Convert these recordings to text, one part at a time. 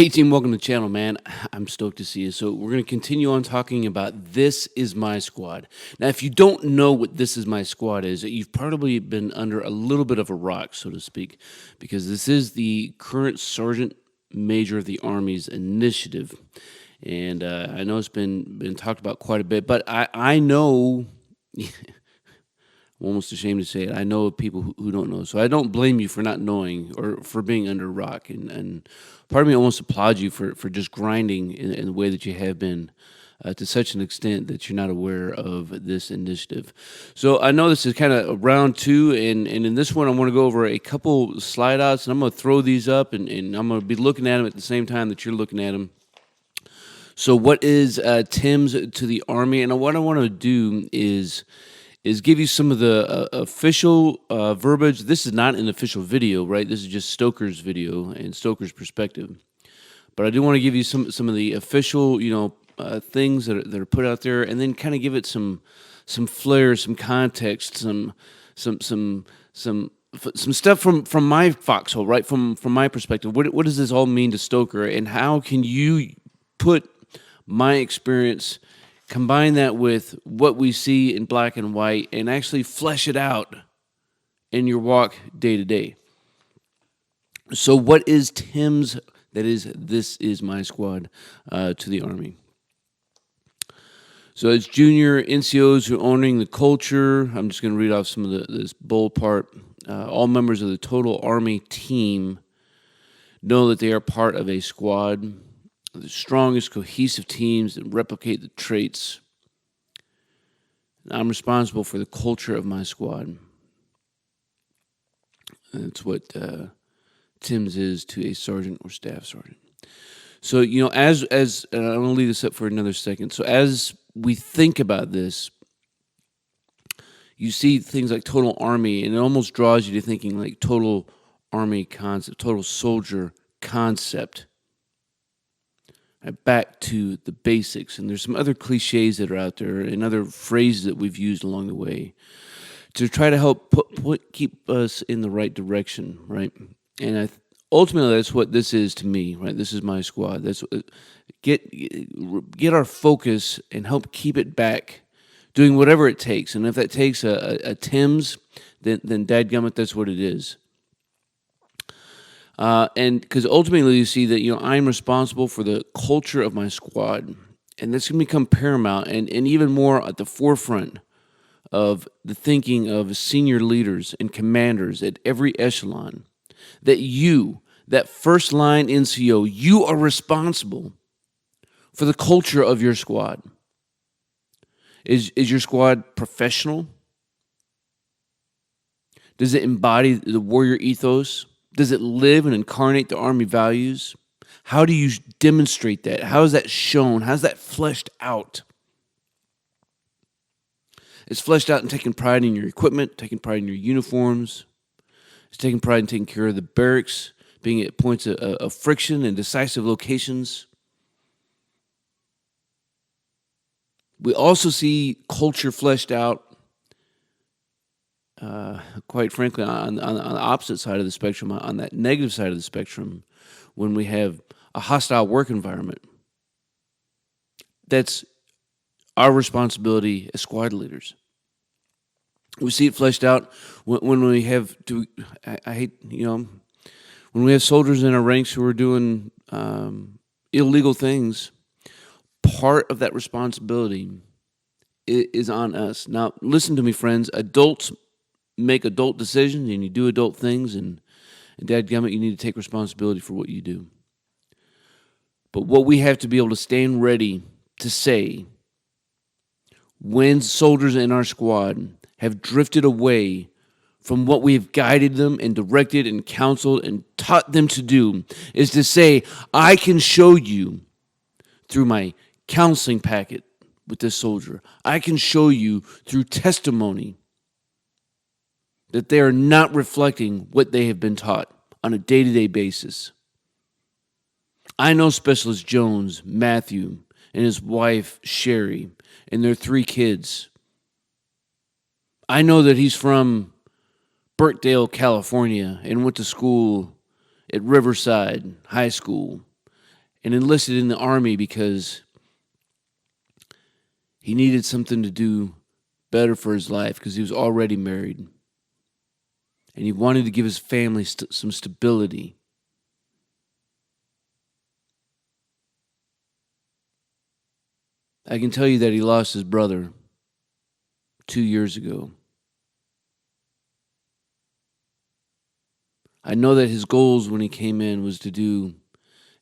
Hey team, welcome to the channel, man. I'm stoked to see you. So we're going to continue on talking about This Is My Squad. Now, if you don't know what This Is My Squad is, you've probably been under a little bit of a rock, so to speak, because this is the current Sergeant Major of the Army's initiative. And I know it's been talked about quite a bit, but I know I'm almost ashamed to say it. I know of people who don't know. So I don't blame you for not knowing or for being under a rock. And part of me almost applauds you for just grinding in the way that you have been to such an extent that you're not aware of this initiative. So I know this is kind of round two. And in this one, I want to go over a couple slide outs. And I'm going to throw these up and I'm going to be looking at them at the same time that you're looking at them. So what is Tim's to the Army? And what I want to do is give you some of the official verbiage. This is not an official video, right? This is just Stoker's video and Stoker's perspective. But I do want to give you some of the official, things that are put out there, and then kind of give it some flair, some context, some stuff from my foxhole, right? From my perspective. What does this all mean to Stoker, and how can you put my experience, combine that with what we see in black and white, and actually flesh it out in your walk day to day. So what is Tim's, that is, This Is My Squad, to the Army? So it's junior NCOs who are owning the culture. I'm just going to read off some of this bold part. All members of the total Army team know that they are part of a squad, the strongest cohesive teams that replicate the traits. I'm responsible for the culture of my squad. That's what Tim's is to a sergeant or staff sergeant. So, as I'm going to leave this up for another second. So as we think about this, you see things like total Army, and it almost draws you to thinking like total Army concept, total soldier concept. Back to the basics, and there's some other cliches that are out there and other phrases that we've used along the way to try to help keep us in the right direction, right? And ultimately, that's what this is to me, right? This is my squad. That's get our focus and help keep it back, doing whatever it takes. And if that takes a Tim's, then dadgummit, that's what it is. And because ultimately you see that, I'm responsible for the culture of my squad, and that's going to become paramount and even more at the forefront of the thinking of senior leaders and commanders at every echelon, that that first line NCO, you are responsible for the culture of your squad. Is your squad professional? Does it embody the warrior ethos? Does it live and incarnate the Army values? How do you demonstrate that? How is that shown? How's that fleshed out? It's fleshed out in taking pride in your equipment, taking pride in your uniforms. It's taking pride in taking care of the barracks, being at points of friction and decisive locations. We also see culture fleshed out, quite frankly, on the opposite side of the spectrum, on that negative side of the spectrum, when we have a hostile work environment. That's our responsibility as squad leaders. We see it fleshed out when we have to. I hate, when we have soldiers in our ranks who are doing illegal things. Part of that responsibility is on us. Now, listen to me, friends. Adults make adult decisions, and you do adult things, and dadgummit, you need to take responsibility for what you do. But what we have to be able to stand ready to say when soldiers in our squad have drifted away from what we have guided them and directed and counseled and taught them to do is to say, I can show you through my counseling packet with this soldier. I can show you through testimony that they are not reflecting what they have been taught on a day-to-day basis. I know Specialist Jones, Matthew, and his wife, Sherry, and their 3 kids. I know that he's from Birkdale, California, and went to school at Riverside High School and enlisted in the Army because he needed something to do better for his life because he was already married. And he wanted to give his family some stability. I can tell you that he lost his brother 2 years ago. I know that his goals when he came in was to do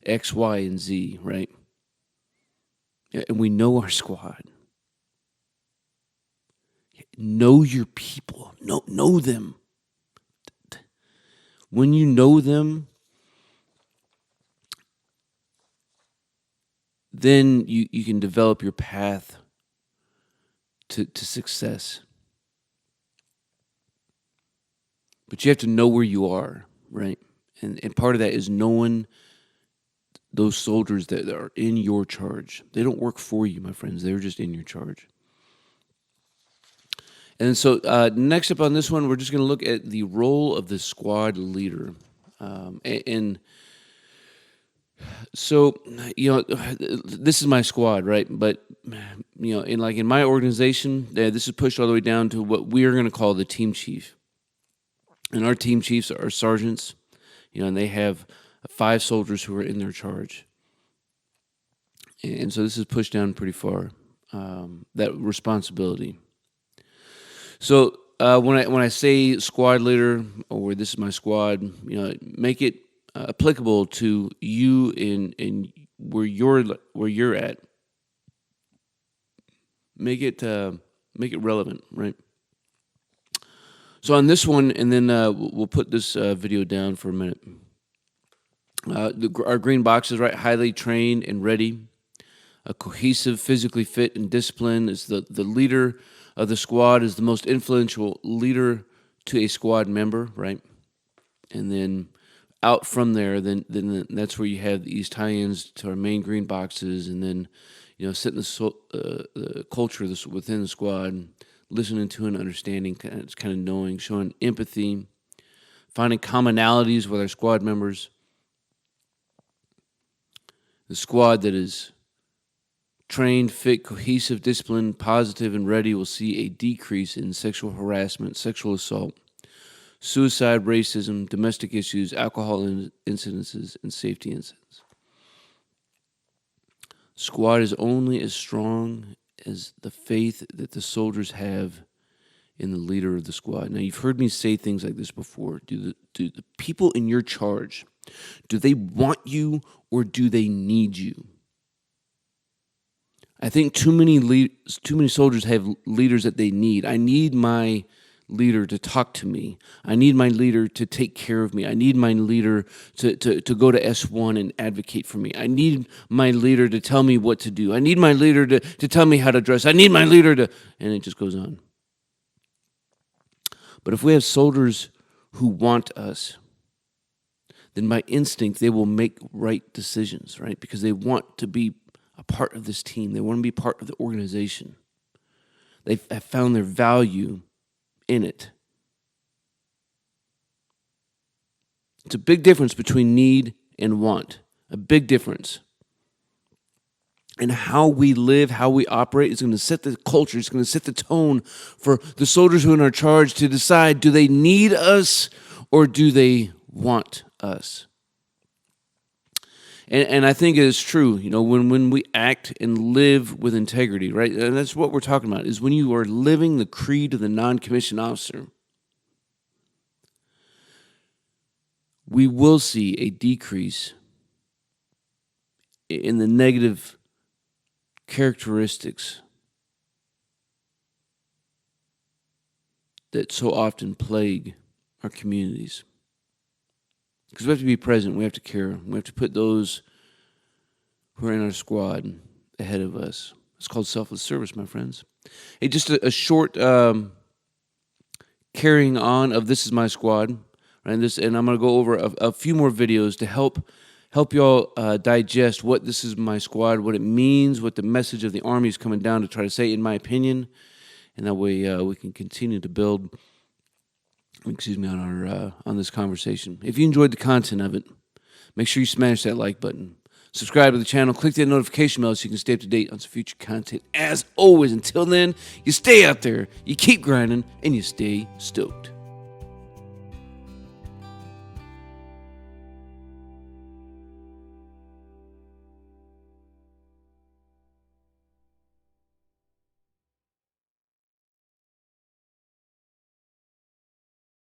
X, Y, and Z, right? And we know our squad. Know your people. Know them. When you know them, then you can develop your path to success. But you have to know where you are, right? And part of that is knowing those soldiers that are in your charge. They don't work for you, my friends. They're just in your charge. And so next up on this one, we're just going to look at the role of the squad leader. And so, this is my squad, right? But, in my organization, this is pushed all the way down to what we are going to call the team chief. And our team chiefs are sergeants, and they have 5 soldiers who are in their charge. And so this is pushed down pretty far, that responsibility. So when I say squad leader, or this is my squad, make it applicable to you in where you're at. Make it relevant, right? So on this one, and then we'll put this video down for a minute. Our green boxes, right? Highly trained and ready, a cohesive, physically fit, and disciplined. Is the leader of the squad is the most influential leader to a squad member, right? And then out from there, then that's where you have these tie-ins to our main green boxes, and then setting the culture within the squad, listening to and understanding, kind of knowing, showing empathy, finding commonalities with our squad members. The squad that is trained, fit, cohesive, disciplined, positive, and ready will see a decrease in sexual harassment, sexual assault, suicide, racism, domestic issues, alcohol incidences, and safety incidents. Squad is only as strong as the faith that the soldiers have in the leader of the squad. Now, you've heard me say things like this before. Do the people in your charge, do they want you or do they need you? I think too many soldiers have leaders that they need. I need my leader to talk to me. I need my leader to take care of me. I need my leader to go to S1 and advocate for me. I need my leader to tell me what to do. I need my leader to tell me how to dress. I need my leader to... And it just goes on. But if we have soldiers who want us, then by instinct they will make right decisions, right? Because they want to be a part of this team. They want to be part of the organization. They have found their value in it. It's a big difference between need and want. A big difference. And how we live, how we operate is going to set the culture. It's going to set the tone for the soldiers who are in our charge to decide, do they need us or do they want us? And I think it is true, when we act and live with integrity, right? And that's what we're talking about, is when you are living the creed of the non-commissioned officer, we will see a decrease in the negative characteristics that so often plague our communities. Because we have to be present, we have to care, we have to put those who are in our squad ahead of us. It's called selfless service, my friends. Hey, just a short carrying on of This Is My Squad, right? And I'm going to go over a few more videos to help y'all digest what This Is My Squad, what it means, what the message of the Army is coming down to try to say, in my opinion, and that way we can continue to build on this conversation. If you enjoyed the content of it, make sure you smash that like button. Subscribe to the channel, click that notification bell so you can stay up to date on some future content. As always, until then, you stay out there, you keep grinding, and you stay stoked.